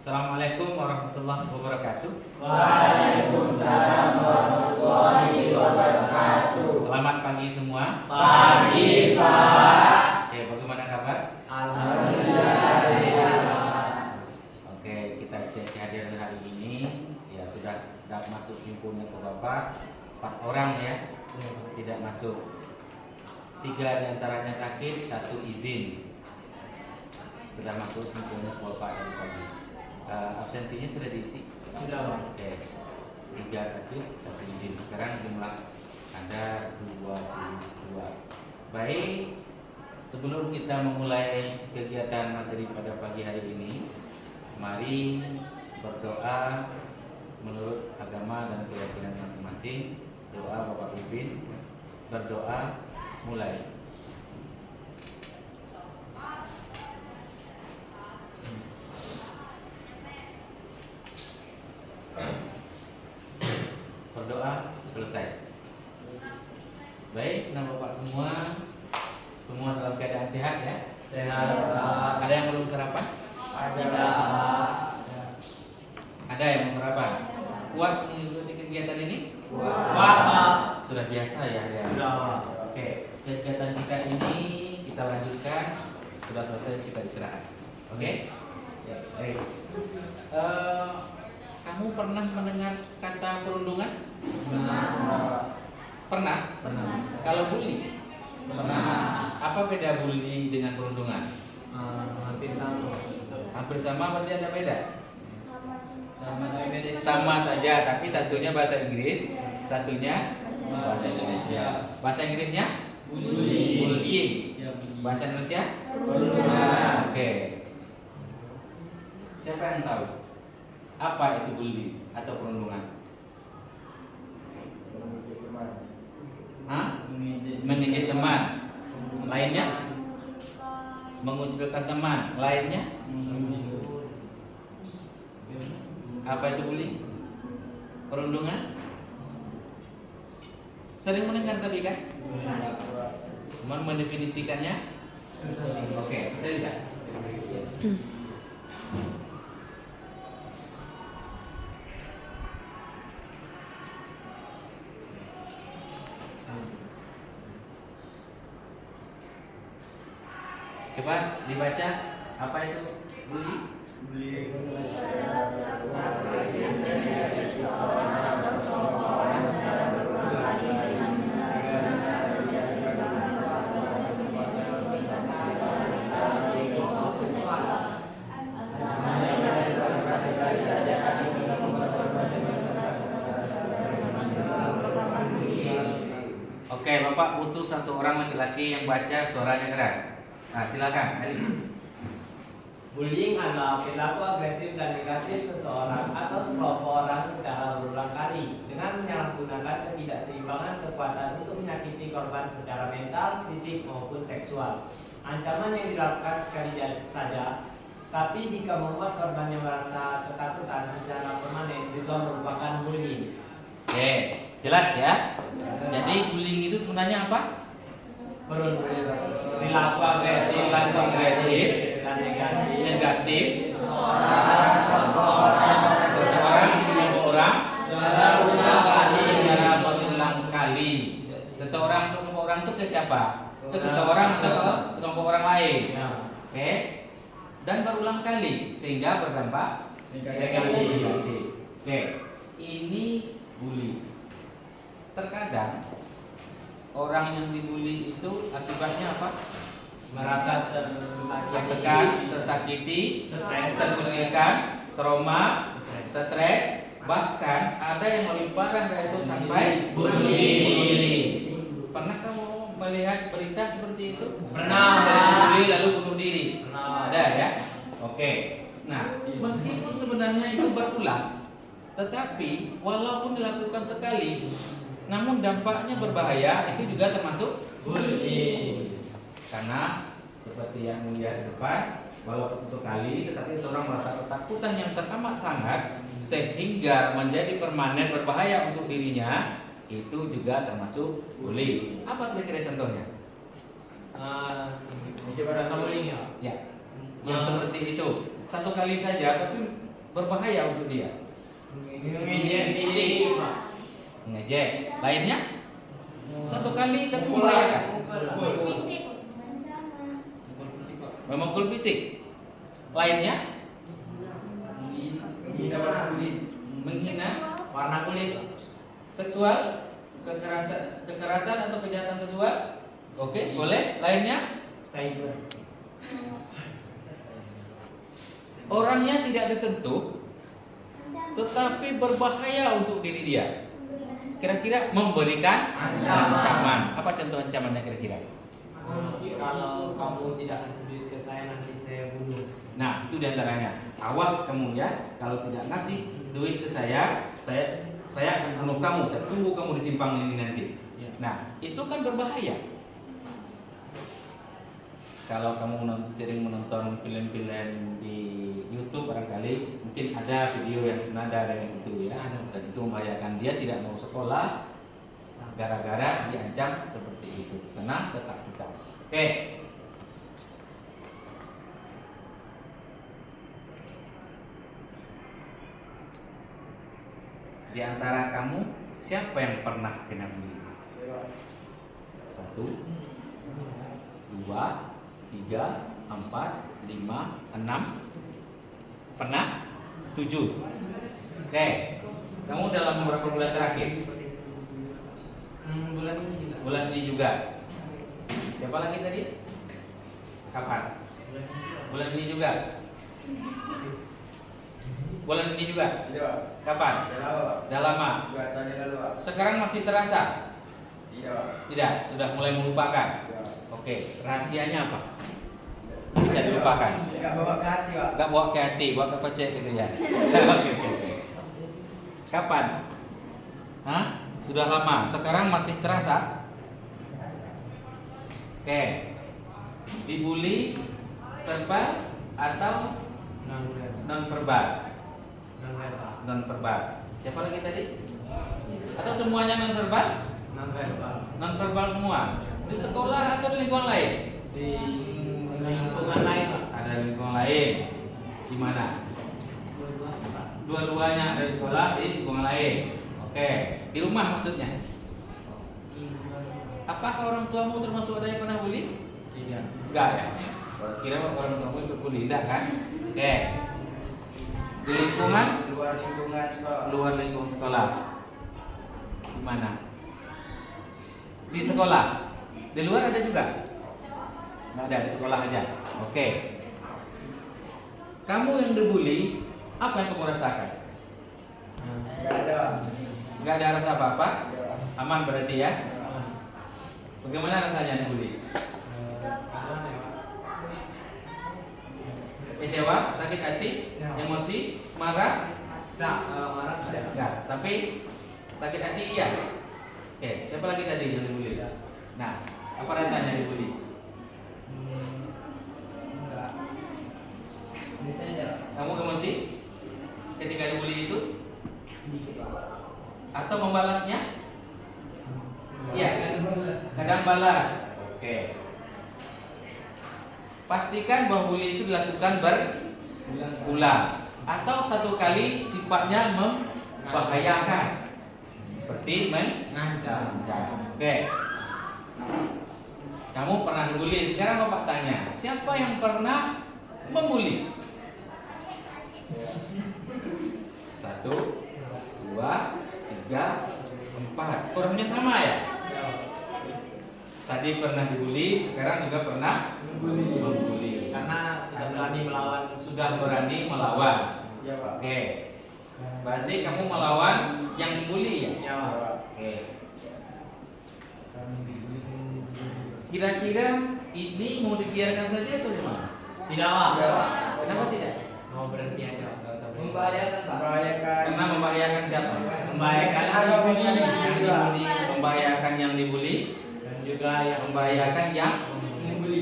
Assalamualaikum warahmatullahi wabarakatuh. Waalaikumsalam warahmatullahi wabarakatuh. Selamat pagi semua. Pagi, Pak. Oke, bagaimana kabar? Alhamdulillah. Oke, kita cek kehadiran hari ini. Ya sudah masuk himpunnya ke Bapak 4 orang ya. Tidak masuk. 3 diantaranya sakit, 1 izin. Sudah masuk himpunnya ke Bapak dari pagi. Absensinya sudah diisi? Sudah, Pak. Oke. 3 sakit, 1 izin. Sekarang jumlah ada 22. Baik, sebelum kita memulai kegiatan materi pada pagi hari ini, mari berdoa menurut agama dan keyakinan masing-masing. Doa Bapak Pipin. Berdoa, mulai. Berdoa selesai. Baik, nama Bapak semua dalam keadaan sehat ya? Sehat, Pak. Ada yang belum sarapan? Ada, Pak. Ada yang mau sarapan? Kuat mengikuti kegiatan ini? Kuat, Pak. Sudah biasa ya? Sudah, Pak. Oke, kegiatan kita ini kita lanjutkan. Sudah selesai kita istirahat. Oke? Ya, baik. Kamu pernah mendengar kata perundungan? Pernah? Kalau bully? Pernah. Apa beda bully dengan perundungan? Hampir sama. Hampir sama, berarti ada beda? Beda. Sama saja, tapi satunya bahasa Inggris, satunya bahasa Indonesia. Bahasa Inggrisnya? Bullying. Bahasa Indonesia? Perundungan. Oke. Siapa yang tahu apa itu bully atau perundungan? Hah? Mengejek teman. Lainnya? Mengucilkan teman. Lainnya? Apa itu bully? Perundungan? Sering mendengar tapi kan? Cuman mendefinisikannya? Oke, kita lihat. Coba dibaca, apa itu bully? Oke, Bapak butuh 1 orang laki-laki yang baca suaranya keras. Nah, silakan, Ali. Bullying adalah perilaku agresif dan negatif seseorang atau sekelompok orang secara berulang kali dengan menyalahgunakan ketidakseimbangan kekuatan untuk menyakiti korban secara mental, fisik maupun seksual. Ancaman yang dilakukan sekali saja, tapi jika membuat korbannya merasa ketakutan secara permanen juga merupakan bullying. Oke, jelas ya. Jadi bullying itu sebenarnya apa? Perilaku agresif dan Negatif. Seseorang kelompok orang secara berulang kali. Seseorang atau kelompok orang itu ke siapa? Ke seseorang atau ke kelompok orang lain. Oke. Dan berulang kali sehingga berdampak negatif. Oke. Ini bully. Terkadang orang yang dibully itu akibatnya apa? merasa Tertekan, tersakiti, terkucilkan, trauma, stres, bahkan ada yang lebih parah dari itu sampai bully. Pernah kamu melihat berita seperti itu? Pernah. Sering bully lalu bunuh diri. Pernah. Ada ya? Oke. Nah, meskipun sebenarnya itu berulang, tetapi walaupun dilakukan sekali, namun dampaknya berbahaya, itu juga termasuk bullying. Karena seperti yang mulia di depan, walaupun 1 kali, tetapi seorang merasa ketakutan yang teramat sangat sehingga menjadi permanen berbahaya untuk dirinya, itu juga termasuk bullying. Apa kira-kira contohnya? Coba bullying ya. Ya, yang seperti itu 1 kali saja, tapi berbahaya untuk dia? Mengejek fisik, Pak. Mengejek. Lainnya? Satu kali tapi membahayakan. Memukul fisik. Lainnya? Menghina Warna kulit, Pak. seksual, kekerasan atau kejahatan seksual. Oke, boleh. Lainnya? Cyber. Orangnya tidak disentuh, tetapi berbahaya untuk diri dia. Kira-kira memberikan ancaman. Apa contoh ancamannya kira-kira? Kalau kamu tidak ngasih duit ke saya, nanti saya bunuh. Nah, itu diantaranya. Awas kamu ya, kalau tidak ngasih duit ke saya akan bunuh kamu. Saya tunggu kamu di simpang ini nanti. Nah, itu kan berbahaya. Kalau kamu sering menonton film-film di YouTube barangkali mungkin ada video yang senada dengan itu ya, dan itu membahayakan. Dia tidak mau sekolah gara-gara diancam seperti itu karena ketakutan. Oke. Di antara kamu siapa yang pernah kena bully? 1, 2, 3, 4, 5, 6. Pernah? 7. Oke. Kamu dalam beberapa bulan terakhir? Bulan ini juga. Bulan ini juga. Siapa lagi tadi? Kapan? Bulan ini juga. Bulan ini juga. Kapan? Dah lama. Sekarang masih terasa? Tidak. Sudah mulai melupakan. Oke. Rahasianya apa? Bisa dilupakan. Enggak bawa ke hati, Pak. Gak bawa ke hati, bawa ke kocek gitu ya. Oke. Kapan? Hah? Sudah lama. Sekarang masih terasa? Oke. Dibully verbal atau non verbal? Non verbal. Siapa lagi tadi? Atau semuanya non verbal? Non verbal semua. Di sekolah atau di lingkungan lain? Di lingkungan lain, Pak. Ada lingkungan lain. Di mana? Dua-duanya ada di sekolah, di lingkungan lain. Oke. Di rumah maksudnya? Apakah orang tuamu termasuk ada yang pernah bully? Tidak. Enggak ya? Kira orang tuamu ikut bully, enggak kan? Oke. Di lingkungan? Luar lingkungan sekolah. Luar lingkungan sekolah. Di mana? Di sekolah. Di luar ada juga? Enggak ada, di sekolah aja. Oke. Kamu yang dibully, apa yang kamu rasakan? Enggak ada. Enggak ada rasa apa-apa? Aman berarti ya? Bagaimana rasanya dibully? Kecewa, sakit hati, emosi, marah? Marah tidak. Enggak, tapi sakit hati iya. Oke, siapa lagi tadi yang dibully? Nah, apa rasanya dibully? Kamu emosi ketika dibully itu? Atau membalasnya? Iya, kadang balas. Oke. Pastikan bahwa bully itu dilakukan berulang atau satu kali sifatnya membahayakan, seperti mengancam. Oke. Kamu pernah dibully. Sekarang Bapak tanya, siapa yang pernah membuli? 1, 2, 3, 4. Kurangnya sama ya? Tadi pernah dibully, sekarang juga pernah membuli. Karena sudah berani melawan. Sudah berani melawan. Iya, Pak. Oke. Berarti kamu melawan yang membuli ya? Ya, Pak. Oke. Kira-kira ini mau dibiarkan saja atau gimana? Tidak, Pak. Kenapa tidak? Mau berhenti aja, Pak. Nggak usah berhenti. Membahayakan. Karena membahayakan siapa? Membahayakan Ada yang yang dibully, Membahayakan yang dibully, dan juga yang membahayakan yang membuli.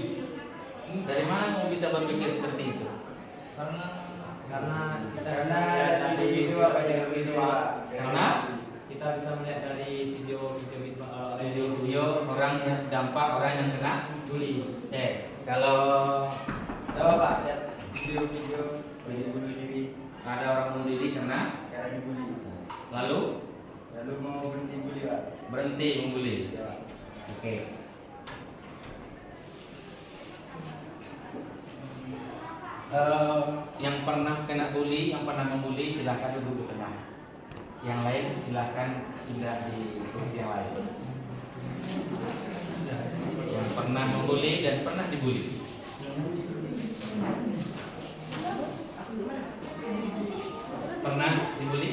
dari mana kamu bisa berpikir seperti itu? Karena kita bisa Karena melihat dari video apa yang video, Pak. Karena kita bisa melihat dari video-video itu video orang yang dampak orang yang kena bully. kalau Sama, Pak. Lihat video bunuh diri. Ada orang bunuh diri karena dibully. lalu Lalu mau berhenti bully Pak. berhenti membuli. Ya. Oke. Yang pernah kena bully, yang pernah membuli silahkan duduk di tengah. Yang lain silahkan pindah di kursi yang lain. Yang pernah membuli dan pernah dibully. Pernah dibully?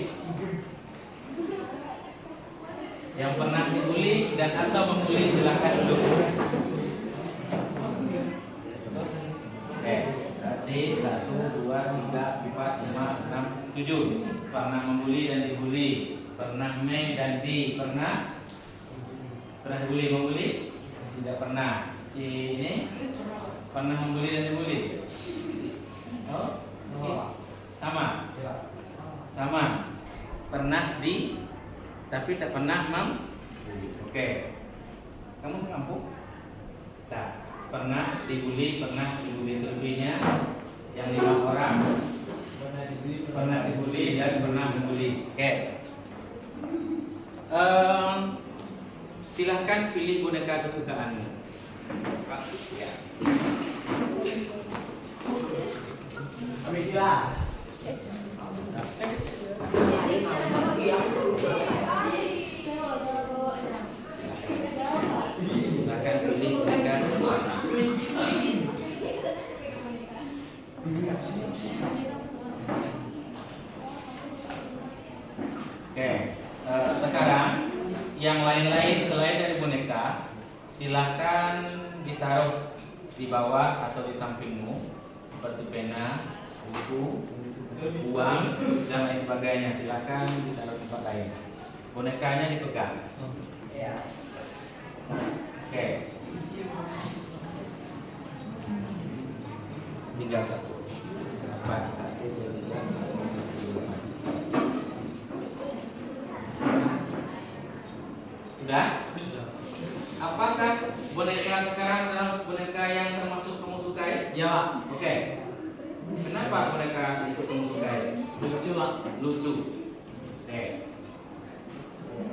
Yang pernah dibully dan atau membuli silahkan duduk. Oke, berarti 1, 2, 3, 4, 5, 6, 7. Pernah membuli dan dibully. Pernah me dan di. Pernah dibully, membuli? Tidak pernah. Si ini pernah membuli dan dibully? Oh, oke. Sama. Sama. Pernah di tapi tak pernah Oke. Kamu sekampung? Tak. Pernah dibully selebihnya yang 5 orang pernah dibully dan pernah membuli. Oke. Silahkan pilih boneka kesukaanmu. Ya. Silahkan pilih boneka kesukaan. Oke, sekarang yang lain-lain selain dari boneka silahkan ditaruh di bawah atau di sampingmu seperti pena, buku, uang dan lain sebagainya. Silahkan ditaruh di tempat lain. Bonekanya dipegang. Oke. Tinggal satu. Dapat 1, 2, 3, 4, 5, 6. Sudah? Apakah boneka sekarang adalah boneka yang termasuk kamu sukai? Ya Pak. Oke. Kenapa boneka itu kamu sukai? Lucu Pak. Lucu. Oke.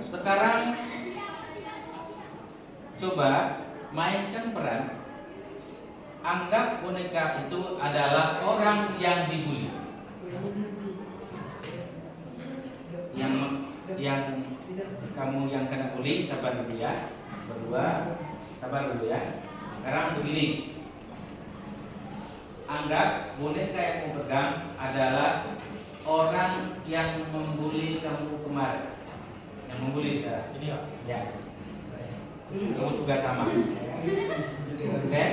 Sekarang coba mainkan peran. Anggap boneka itu adalah orang yang dibully. Yang kamu yang kena bully, sabar dulu ya. Berdua, sabar dulu ya. Sekarang begini. Anggap boneka yang kamu pegang adalah orang yang membuli kamu kemarin. Yang membuli saya. Ini Pak. Ya. Kamu juga sama. Oke.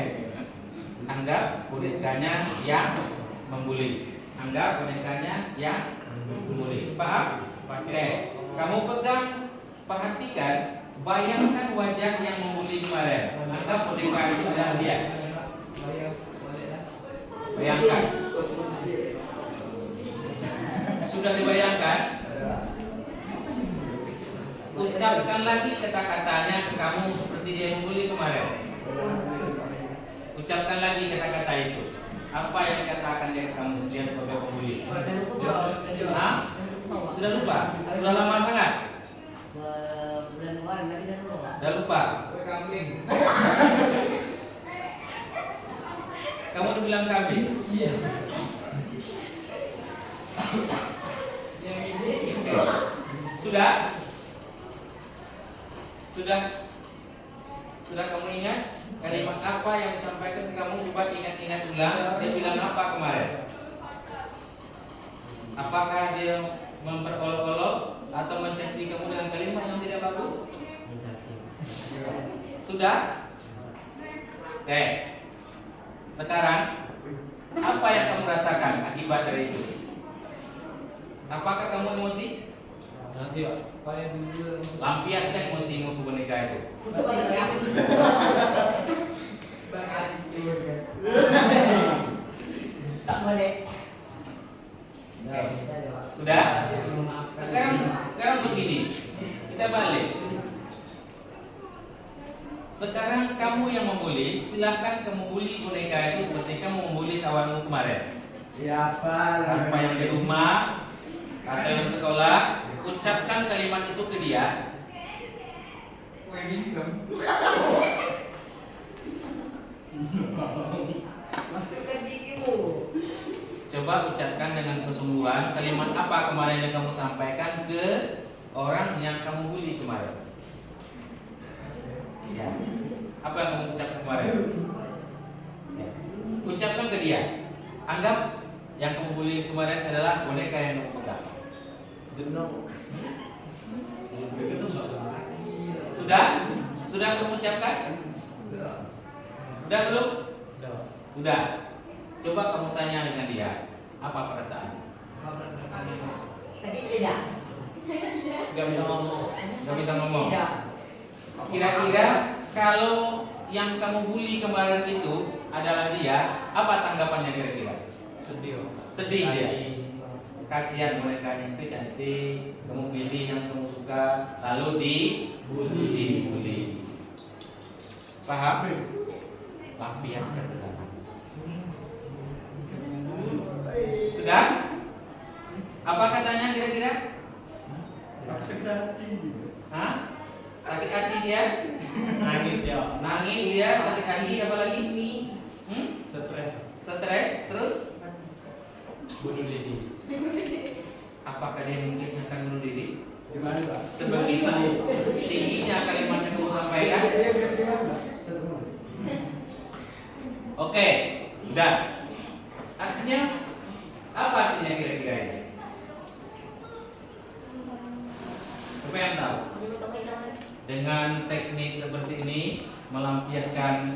Anggap bonekanya yang membuli. Anggap bonekanya yang membuli. Paham? Oke. Kamu pegang, perhatikan, bayangkan wajah yang membuli kemarin. Anggap boneka itu adalah dia. Bayangkan. Sudah dibayangkan? Ucapkan lagi kata-katanya ke kamu seperti dia yang membuli kemarin. Ucapkan lagi kata-kata itu. Apa yang dikatakan dia ke kamu dia sebagai pembuli? Hah? Sudah lupa? Sudah lama sangat? Bulan kemarin tadi dah lupa. Sudah lupa? Kamu udah bilang kambing? Iya. Sudah? Sudah kamu ingat? Kalimat apa yang disampaikan ke kamu? Coba ingat-ingat ulang. Dia bilang apa kemarin? Apakah dia memperolok-olok atau mencaci kamu dengan kalimat yang tidak bagus? Sudah? Oke. Sekarang apa yang kamu rasakan akibat dari itu? Apakah kamu emosi? Masih Pak. Lampiaskan emosimu ke boneka itu. Untuk banyak kami. Tak boleh. Sudah? Sekarang begini. Kita balik. Sekarang kamu yang membuli, silahkan kamu bully boneka itu seperti kamu membuli kawanmu kemarin. Siapa? Tanpa yang di rumah atau yang di sekolah, ucapkan kalimat itu ke dia. Masukkan gigimu. Coba ucapkan dengan kesungguhan kalimat apa kemarin yang kamu sampaikan ke orang yang kamu bully kemarin. Ya. Apa yang kamu ucapkan kemarin? Ya. Ucapkan ke dia. Anggap yang kamu bully kemarin adalah boneka yang kamu pegang. Sudah? Sudah kamu ucapkan? Sudah belum? Sudah. Coba kamu tanya dengan dia, apa perasaan? Tadi tidak. Gak bisa ngomong. Gak bisa ngomong. Tidak. Kira-kira kalau yang kamu bully kemarin itu adalah dia, apa tanggapannya kira-kira? Sedih. Sedih dia. Kasihan bonekanya itu cantik, kamu pilih yang kamu suka, lalu dibully. Paham? Wah, biaskan ke sana. Sudah? Apa katanya kira-kira? Sakit hati. Hah? Sakit hati dia? Nangis dia. Nangis dia, sakit hati, apa lagi? Stres. Stres, terus? Bunuh diri. Apakah dia mungkin akan bunuh diri? Gimana, Pak? Sebegitu tingginya kalimat yang kamu sampaikan? Oke, udah. Artinya apa artinya kira-kira ini? Siapa yang tahu? Dengan teknik seperti ini melampiaskan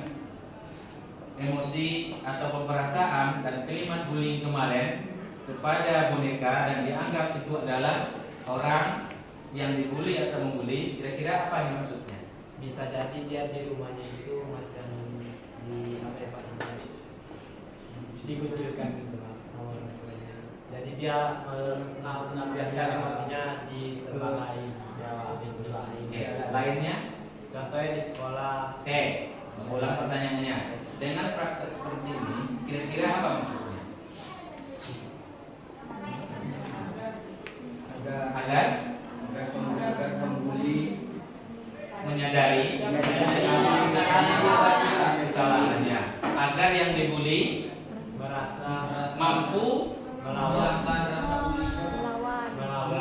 emosi atau perasaan dan kalimat bullying kemarin kepada boneka dan dianggap itu adalah orang yang dibully atau membuli, kira-kira apa yang maksudnya? Bisa jadi dia di rumahnya itu macam di apa ya Pak namanya? Dikucilkan gitu Pak sama orang tuanya. Jadi dia melampiaskan emosinya di tempat lain, dia itu lain. Oke, lainnya? Contohnya di sekolah. Oke, mengulang pertanyaannya. Dengan praktek seperti ini, kira-kira apa maksudnya? Agar pembuli Menyadari kesalahannya, agar yang dibully Merasa mampu melawan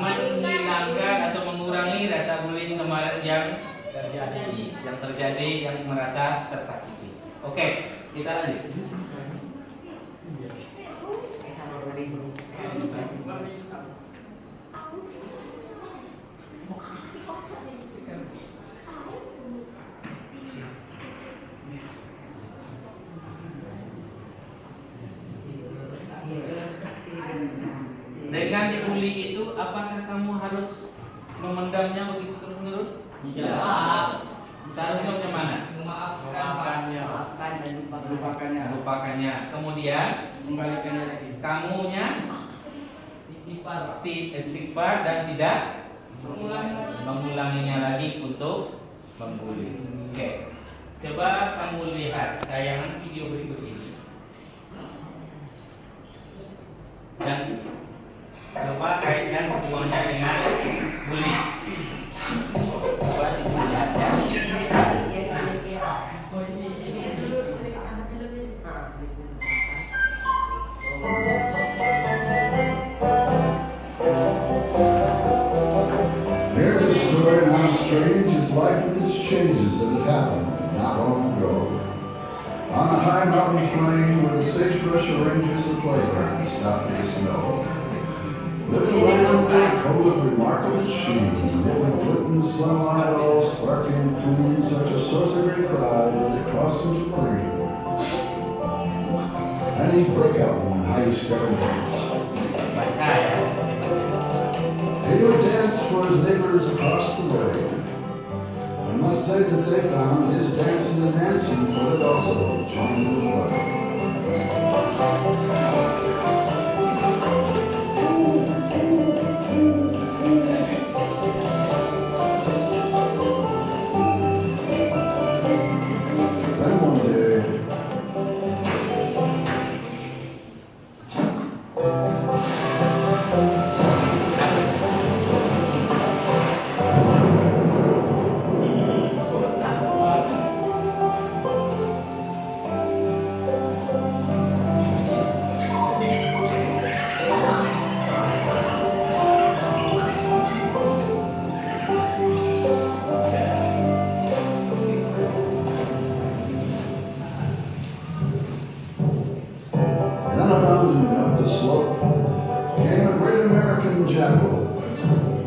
menghilangkan atau mengurangi rasa bullying kemarin yang terjadi. yang merasa tersakiti. Oke, kita lanjut. Dengan dibully itu, apakah kamu harus memendamnya begitu terus-menerus? Iya. Seharusnya macam mana? Memaafkannya. Maafkan dan lupakan. melupakannya, Melupakannya. Kemudian mengembalikannya lagi. kamunya istighfar dan tidak mengulanginya lagi untuk membuli. Oke. Coba kamu lihat tayangan video berikut ini. Dan coba kaitkan hubungannya dengan bully. Coba ibu lihat ya. Here's a story of how strange is life with its changes that had happened not long ago. On a high mountain plain where the sagebrush arranges a playground stopped in the snow. Lived a land cold of remarkable sheen, with glittered sunlight all sparkling clean, such a source of great pride that it cost him to clean. And he'd break out in high experiments. Baca ya. He would dance for his neighbors across the way. I must say that they found his dancing and dancing, for it also joined in the play. Then one day, Then abounding up the slope came a great American jackal.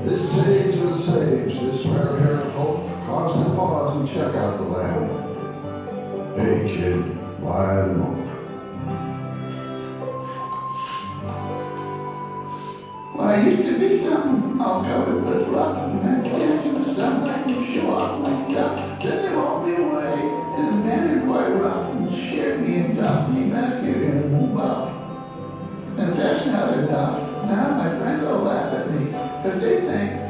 This sage was sage, this rare hair of hope, caused to pause and check out the land. Hey kid, why the mope? Well, I used to be something all covered with fluff, and then dancing with sunlight to show off my stuff. Then they hauled me away in a manner quite rough and shared me and dumped me back here in the buff. And if that's not enough, now my friends all laugh at me, because they think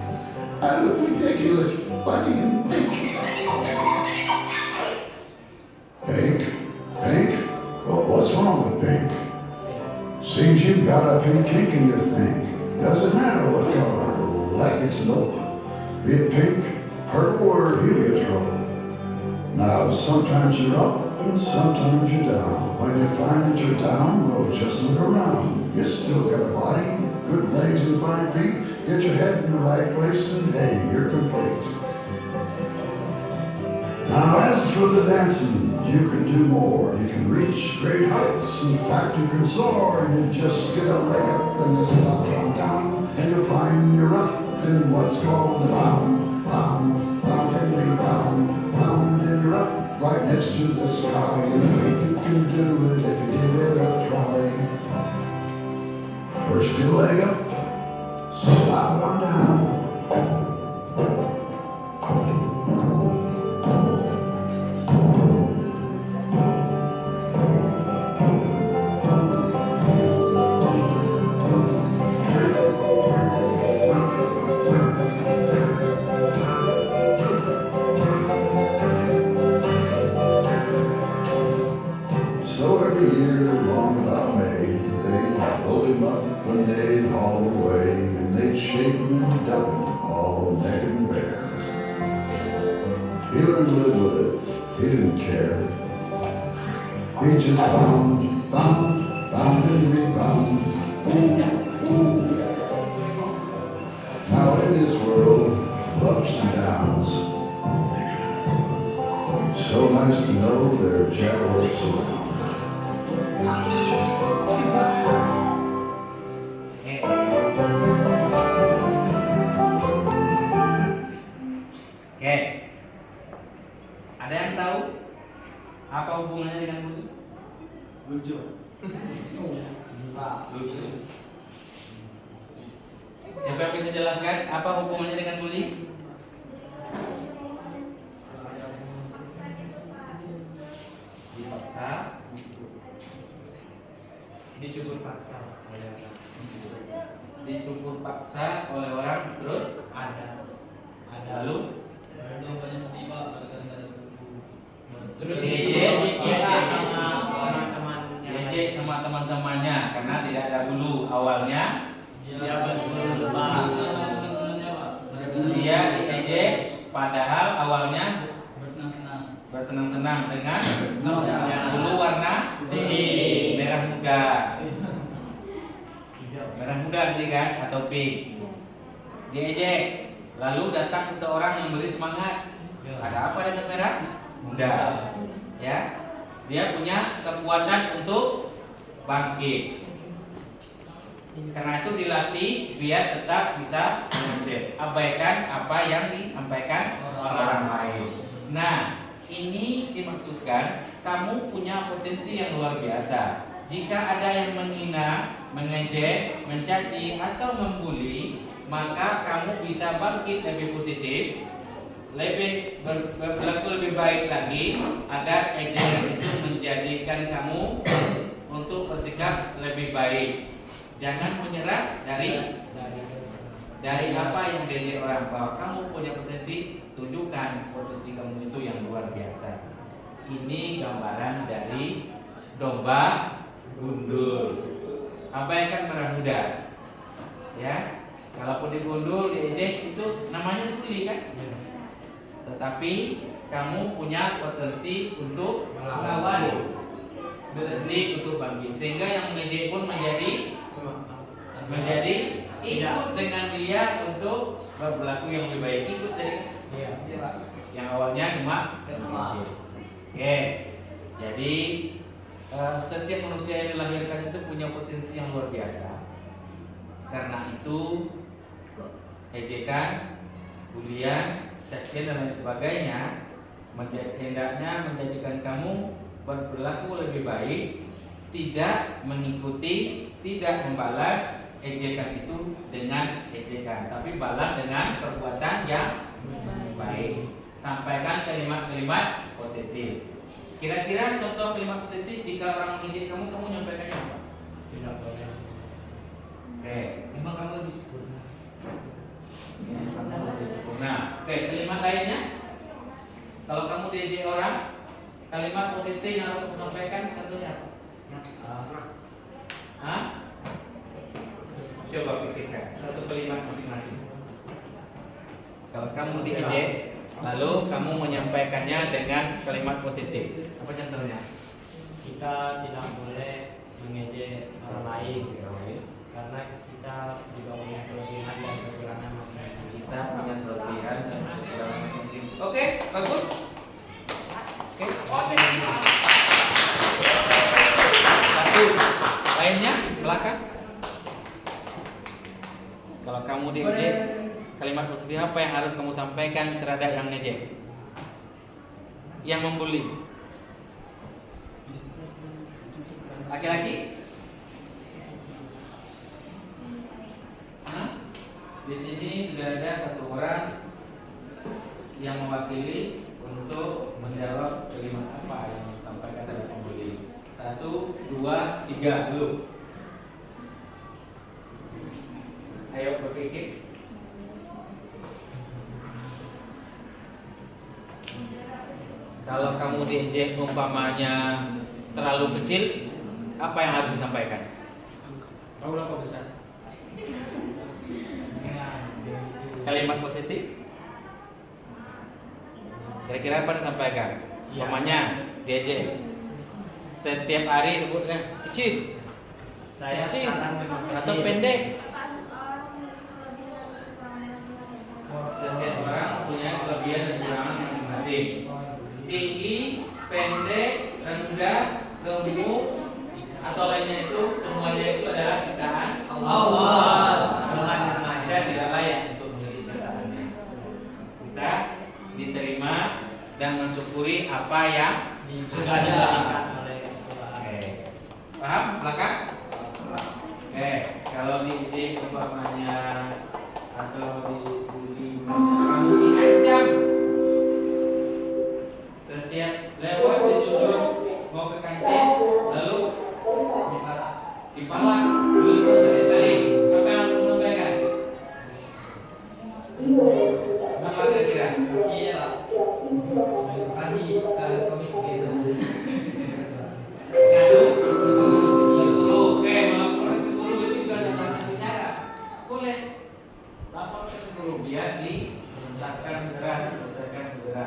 I look ridiculous, funny, and pink. Pink? Pink? Well, what's wrong with pink? Seems you've got a pink ink in your think. Doesn't matter what color, like it's nope. Be it pink, purple, or heliotrope. Now, sometimes you're up and sometimes you're down. When you find that you're down, well, just look around. You still got a body, good legs and fine feet. Get your head in the right place and hey, you're complete. Now, as for the dancing, you can do more. You can reach great heights. In fact, you can soar. You just get a leg up and you slop down, and you'll find you're up in what's called the bound, bound, bound, and rebound, bound, and you're up right next to the sky. You think you can do it if you give it a try. First your leg up, slop on down. So every year along about May, they'd load him up when they'd haul him away, and they'd shave him and dump him all naked and bare. He learned to live with it. He didn't care. He just bound, bound, bound and rebound. Now in this world of ups and downs, so nice to know there are jackalopes around. Oke. Ada yang tahu apa hubungannya dengan bulu? Lucu. Lucu. Siapa yang bisa jelaskan apa hubungannya dengan bullying? Dipaksa, Dicubur paksa. ditukur paksa oleh orang, terus Ada. lalu Terus DJ sama teman-temannya. diejek sama teman-temannya karena tidak ada bulu awalnya. Dia berbulu lebah. Dia diejek padahal awalnya bersenang-senang dengan bulu warna merah muda. Merah muda tadi kan, atau pink. Diejek, lalu datang seseorang yang beri semangat. Ada apa dengan merah muda? Ya, dia punya kekuatan untuk bangkit. Karena itu dilatih biar tetap bisa mengejek. Abaikan apa yang disampaikan orang lain. Nah, ini dimaksudkan kamu punya potensi yang luar biasa. Jika ada yang menghina, mengejek, mencaci atau membuli, maka kamu bisa bangkit lebih positif, lebih berlaku lebih baik lagi, agar ejekan itu menjadikan kamu untuk bersikap lebih baik. Jangan menyerah dari apa yang diejek orang. Bahwa kamu punya potensi, tunjukkan potensi kamu itu yang luar biasa. Ini gambaran dari domba gundul. abaikan barang muda. Ya, kalaupun digundul, diejek itu namanya bully kan? Tetapi kamu punya potensi untuk melawan, potensi untuk bangkit, sehingga yang mengejek pun menjadi ikut dengan dia untuk berlaku yang lebih baik. Ikut dari yang awalnya cuma mengejek. Oke, jadi setiap manusia yang dilahirkan itu punya potensi yang luar biasa. Karena itu ejekan, bulian, cacian dan lain sebagainya hendaknya menjadikan kamu berperilaku lebih baik, tidak mengikuti, tidak membalas ejekan itu dengan ejekan, tapi balas dengan perbuatan yang baik. Sampaikan kalimat-kalimat positif. Kira-kira contoh kalimat positif jika orang mengejek kamu nyampaikannya apa? Tidak boleh. Oke. Memang kamu disebut. Nah, oke, kalimat lainnya. Kalau kamu diejek orang, kalimat positif yang harus kamu sampaikan contohnya apa? Hah? Coba pikirkan satu kalimat masing-masing. Kalau kamu diejek, lalu kamu menyampaikannya dengan kalimat positif. Apa contohnya? Kita tidak boleh mengejek orang lain, karena kita juga punya kelebihan dan kekurangan masing-masing. Kita punya kelebihan dan kekurangan masing-masing. Oke, bagus. Oke. Satu. Lainnya belakang. Kalau kamu diejek, kalimat positif apa yang harus kamu sampaikan terhadap yang ngejek, yang membuli? Laki-laki? Di sini sudah ada satu orang yang mewakili untuk menjawab kalimat apa yang disampaikan terhadap pembuli. 1, 2, 3, belum. Ayo berpikir. Kalau kamu diejek umpamanya terlalu kecil, apa yang harus disampaikan? Kaulah kau besar. Kalimat positif. Kira-kira apa yang disampaikan? Umpamanya diejek setiap hari sebutkan kecil, Saya kecil sekarang memang atau kecil. pendek. Setiap orang punya kelebihan dan kekurangan masing-masing. Tinggi, pendek, rendah, gemuk, atau lainnya itu semuanya itu adalah ciptaan Allah. Dan tidak layak untuk menjadi ciptaannya. Kita diterima dan mensyukuri apa yang Sudah diberikan oleh Tuhan. Oke. Paham? Belakang? Oke. Kalau diejek umpamanya atau dibully, kamu diancam. Setiap lewat disuruh mau ke kantin, lalu dipalak sebelum proses tadi. Apa yang harus sampaikan? Apa kira-kira? Iya. Kasih komisi itu. Ngadu ke guru. Oke, melaporkan ke guru itu juga salah satu cara. Boleh laporkan ke guru biar dijelaskan segera, diselesaikan segera.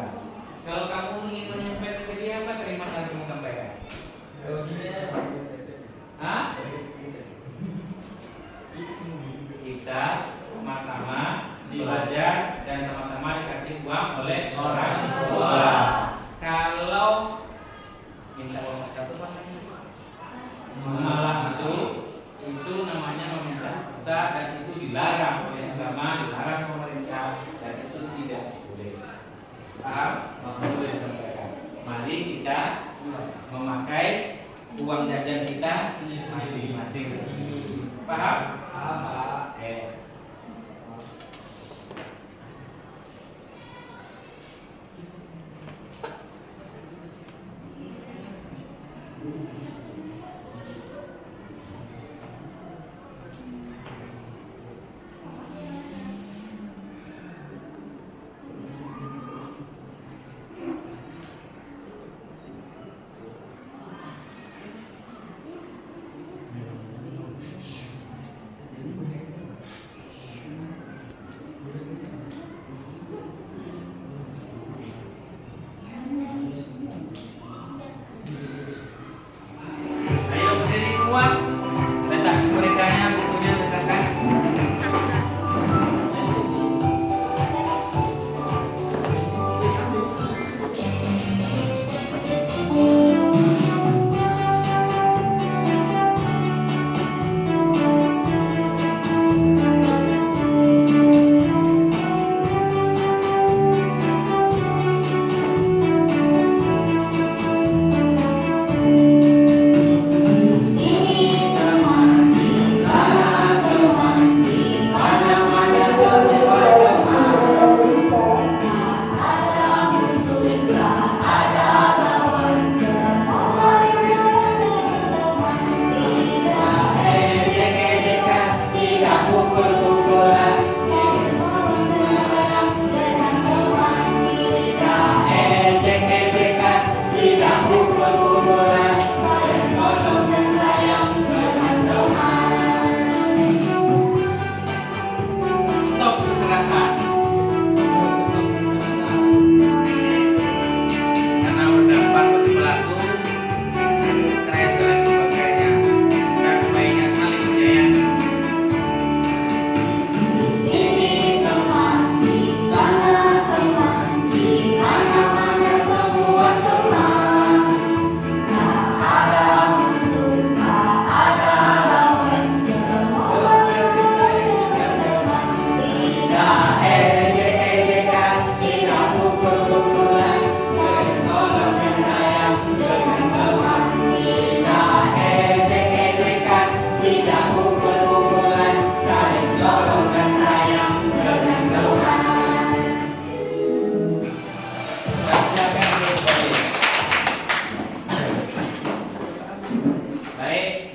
Kalau kamu ingin menyampaikan ke dia apa terima yang kamu sampaikan? Hah? Kita sama-sama belajar dan sama-sama dikasih uang oleh orang tua. Kalau minta uang satu malah itu namanya meminta paksa dan itu dilarang oleh agama, dilarang pemerintah dan itu tidak boleh. Paham? Maka boleh disampaikan. Mari kita memakai uang jajan kita masing-masing. Paham? Paham, Pak. Oke.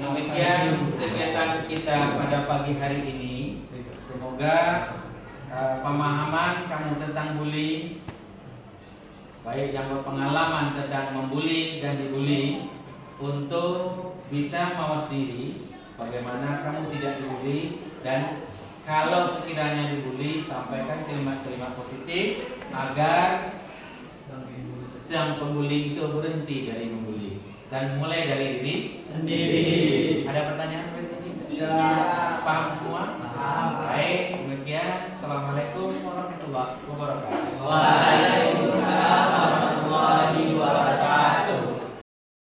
Demikian kegiatan kita pada pagi hari ini. Semoga pemahaman kamu tentang bullying, baik yang berpengalaman tentang membuli dan dibully, untuk bisa mawas diri bagaimana kamu tidak dibully, dan kalau sekiranya dibully sampaikan kalimat-kalimat positif agar sang pembuli itu berhenti dari membuli dan mulai dari diri sendiri. Ada pertanyaan dari sini? Paham semua? Paham. Baik, demikian. Assalamualaikum warahmatullahi wabarakatuh. Waalaikumsalam.